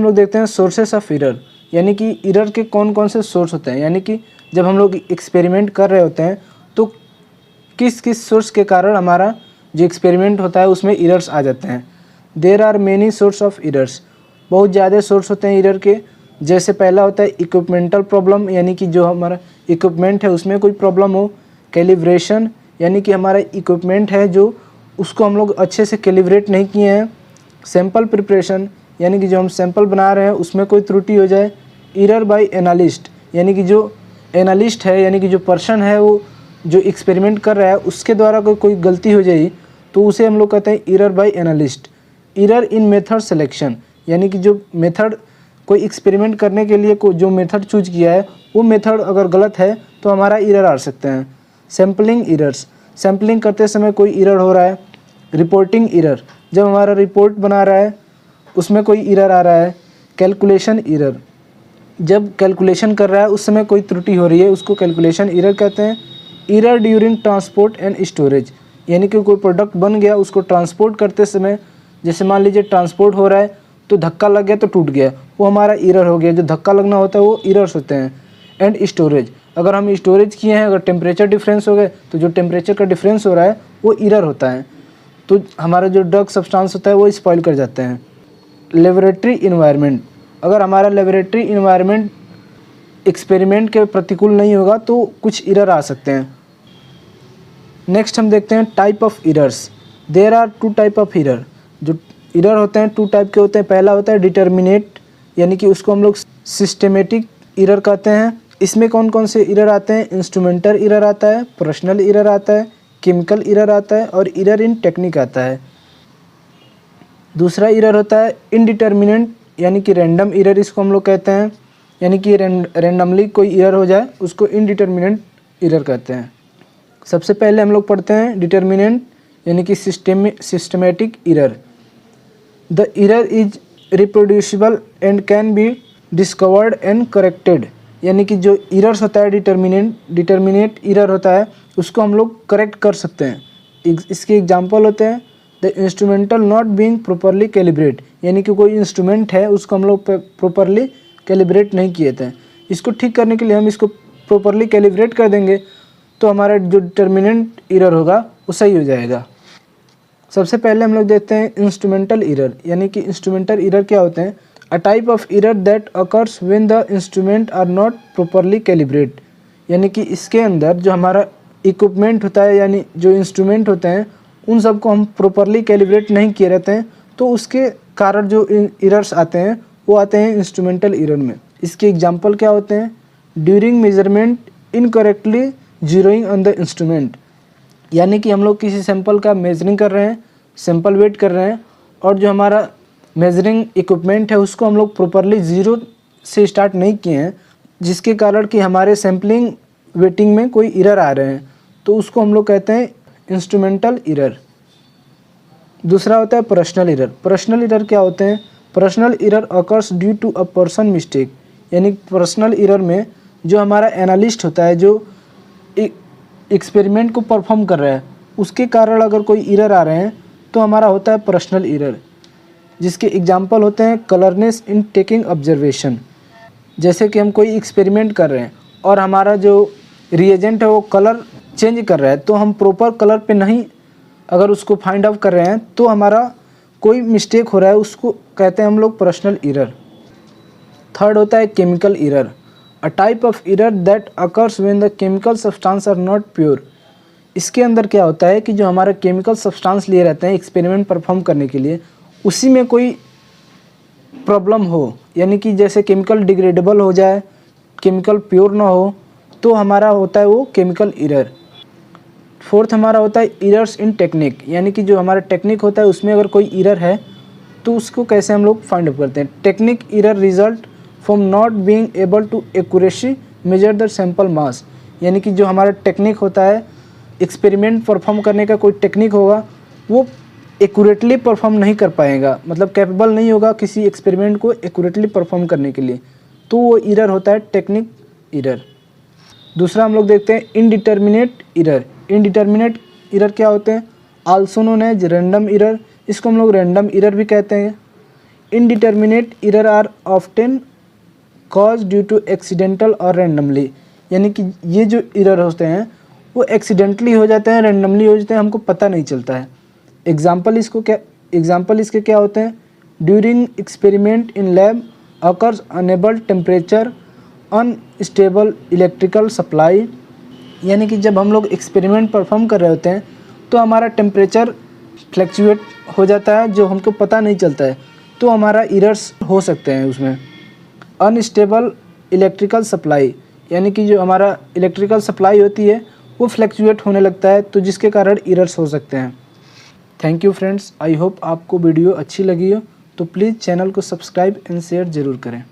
हम लोग देखते हैं सोर्सेस ऑफ एरर, यानी कि एरर के कौन कौन से सोर्स होते हैं। यानी कि जब हम लोग एक्सपेरिमेंट कर रहे होते हैं तो किस किस सोर्स के कारण हमारा जो एक्सपेरिमेंट होता है उसमें एरर्स आ जाते हैं। There are many source of errors, बहुत ज़्यादा सोर्स होते हैं एरर के। जैसे पहला होता है इक्विपमेंटल प्रॉब्लम, यानी कि जो हमारा इक्विपमेंट है उसमें कोई प्रॉब्लम हो। कैलिब्रेशन, यानी कि हमारा इक्विपमेंट है जो उसको हम लोग अच्छे से कैलिब्रेट नहीं किए हैं। सैंपल प्रिपरेशन, यानी कि जो हम सैंपल बना रहे हैं उसमें कोई त्रुटि हो जाए। एरर बाय एनालिस्ट, यानी कि जो एनालिस्ट है, यानी कि जो पर्सन है वो जो एक्सपेरिमेंट कर रहा है उसके द्वारा कोई गलती हो जाए तो उसे हम लोग कहते हैं error bye analyst. Error in method selection, यानी कि जो मेथड कोई एक्सपेरिमेंट करने के लिए जो मेथड चूज किया है वो मेथड अगर गलत है तो हमारा एरर आ सकते हैं। सैम्पलिंग एरर्स, सैम्पलिंग करते समय कोई एरर हो रहा है। रिपोर्टिंग एरर, जब हमारा रिपोर्ट बना रहा है उसमें कोई एरर आ रहा है। कैलकुलेशन एरर, जब कैलकुलेशन कर रहा है उस समय कोई त्रुटि हो रही है उसको कैलकुलेशन एरर कहते हैं। Error during transport and storage, यानी कि कोई प्रोडक्ट बन गया उसको ट्रांसपोर्ट करते समय, जैसे मान लीजिए ट्रांसपोर्ट हो रहा है तो धक्का लग गया तो टूट गया, वो हमारा एरर हो गया। जो धक्का लगना होता है वो एरर्स होते हैं। एंड स्टोरेज, अगर हम स्टोरेज किए हैं, अगर टेम्परेचर डिफरेंस हो गए तो जो टेम्परेचर का डिफरेंस हो रहा है वो एरर होता है, तो हमारा जो ड्रग सब्सटेंस होता है वो स्पॉइल कर जाते हैं। लेबोरेटरी इन्वायरमेंट, अगर हमारा लेबोरेटरी इन्वायरमेंट एक्सपेरिमेंट के प्रतिकूल नहीं होगा तो कुछ एरर आ सकते हैं। नेक्स्ट हम देखते हैं type of errors. There are 2 type of error, जो एरर होते हैं 2 टाइप के होते हैं। पहला होता है डिटर्मिनेट, यानी कि उसको हम लोग सिस्टेमेटिक एरर कहते हैं। इसमें कौन कौन से एरर आते हैं? इंस्ट्रूमेंटल एरर आता है, पर्सनल एरर आता है, केमिकल एरर आता है और एरर इन टेक्निक आता है। दूसरा एरर होता है इनडिटर्मिनेंट, यानी कि रैंडम एरर इसको हम लोग कहते हैं, यानी कि रैंडमली कोई एरर हो जाए उसको इनडिटर्मिनेंट एरर कहते हैं। सबसे पहले हम लोग पढ़ते हैं डिटर्मिनेंट, यानी कि systematic error. The error is reproducible and can be discovered and corrected, यानी कि जो एरर्स होता है डिटर्मिनेट एरर होता है उसको हम लोग करेक्ट कर सकते हैं। इसके एग्जांपल होते हैं the instrumental not being properly calibrate, यानी कि कोई इंस्ट्रूमेंट है उसको हम लोग प्रॉपरली कैलिब्रेट नहीं किए थे, इसको ठीक करने के लिए हम इसको प्रॉपरली कैलिब्रेट कर देंगे तो हमारा जो डिटर्मिनेंट एरर होगा वो सही हो जाएगा। सबसे पहले हम लोग देखते हैं इंस्ट्रूमेंटल एरर, यानी कि इंस्ट्रूमेंटल एरर क्या होते हैं? A type of error that occurs when the instrument are not properly calibrate, यानी कि इसके अंदर जो हमारा इक्विपमेंट होता है यानी जो इंस्ट्रूमेंट होते हैं उन सबको हम प्रॉपरली कैलिब्रेट नहीं किए रहते हैं तो उसके कारण जो एरर्स आते हैं वो आते हैं इंस्ट्रूमेंटल एरर में। इसके एग्जांपल क्या होते हैं? During measurement incorrectly zeroing on the instrument, यानी कि हम लोग किसी सैंपल का मेजरिंग कर रहे हैं, सैंपल वेट कर रहे हैं और जो हमारा मेजरिंग इक्विपमेंट है उसको हम लोग प्रॉपरली ज़ीरो से स्टार्ट नहीं किए हैं, जिसके कारण कि हमारे सैम्पलिंग वेटिंग में कोई एरर आ रहे हैं, तो उसको हम लोग कहते हैं इंस्ट्रूमेंटल एरर। दूसरा होता है पर्सनल एरर। पर्सनल एरर क्या होते हैं? Personal error occurs due to a person mistake, यानी पर्सनल एरर में जो हमारा एनालिस्ट होता है जो एक्सपेरिमेंट को परफॉर्म कर रहा है उसके कारण अगर कोई एरर आ रहे हैं तो हमारा होता है पर्सनल एरर, जिसके एग्जांपल होते हैं कलरनेस इन टेकिंग ऑब्जर्वेशन, जैसे कि हम कोई एक्सपेरिमेंट कर रहे हैं और हमारा जो रिएजेंट है वो कलर चेंज कर रहा है तो हम प्रॉपर कलर पे नहीं अगर उसको फाइंड आउट कर रहे हैं तो हमारा कोई मिस्टेक हो रहा है, उसको कहते हैं हम लोग पर्सनल एरर। थर्ड होता है chemical error, a type of error that occurs when the chemical substance are not pure. इसके अंदर क्या होता है कि जो हमारा केमिकल सब्सटेंस लिए रहते हैं एक्सपेरिमेंट परफॉर्म करने के लिए उसी में कोई प्रॉब्लम हो, यानी कि जैसे केमिकल डिग्रेडेबल हो जाए, केमिकल प्योर ना हो, तो हमारा होता है वो केमिकल एरर। फोर्थ हमारा होता है एरर्स इन टेक्निक, यानी कि जो हमारा टेक्निक होता है उसमें अगर कोई एरर है तो उसको कैसे हम लोग फाइंड आउट करते हैं? Technique error result from not being able to accuracy measure the sample mass, यानी कि जो हमारा टेक्निक होता है एक्सपेरिमेंट परफॉर्म करने का कोई टेक्निक होगा वो एक्यूरेटली परफॉर्म नहीं कर पाएगा, मतलब कैपेबल नहीं होगा किसी एक्सपेरिमेंट को एक्यूरेटली परफॉर्म करने के लिए, तो वो एरर होता है टेक्निक एरर। दूसरा हम लोग देखते हैं इनडिटर्मिनेट एरर। इनडिटर्मिनेट एरर क्या होते हैं? Also known as random error, इसको हम लोग रैंडम एरर भी कहते हैं। Indeterminate error are often cause due to accidental और रैंडमली, यानी कि ये जो एरर होते हैं वो एक्सीडेंटली हो जाते हैं, रैंडमली हो जाते हैं, हमको पता नहीं चलता है। एग्जाम्पल इसके क्या होते हैं? During experiment in lab occurs unable temperature unstable electrical supply, यानी कि जब हम लोग एक्सपेरिमेंट परफॉर्म कर रहे होते हैं तो हमारा टेम्परेचर फ्लैक्चुएट हो जाता है जो हमको पता नहीं चलता है, तो हमारा एरर्स हो सकते हैं उसमें। अनस्टेबल इलेक्ट्रिकल सप्लाई, यानी कि जो हमारा इलेक्ट्रिकल सप्लाई होती है वो फ्लैक्चुएट होने लगता है, तो जिसके कारण एरर्स हो सकते हैं। Thank you friends, I hope आपको वीडियो अच्छी लगी हो, तो प्लीज़ चैनल को सब्सक्राइब एंड शेयर ज़रूर करें।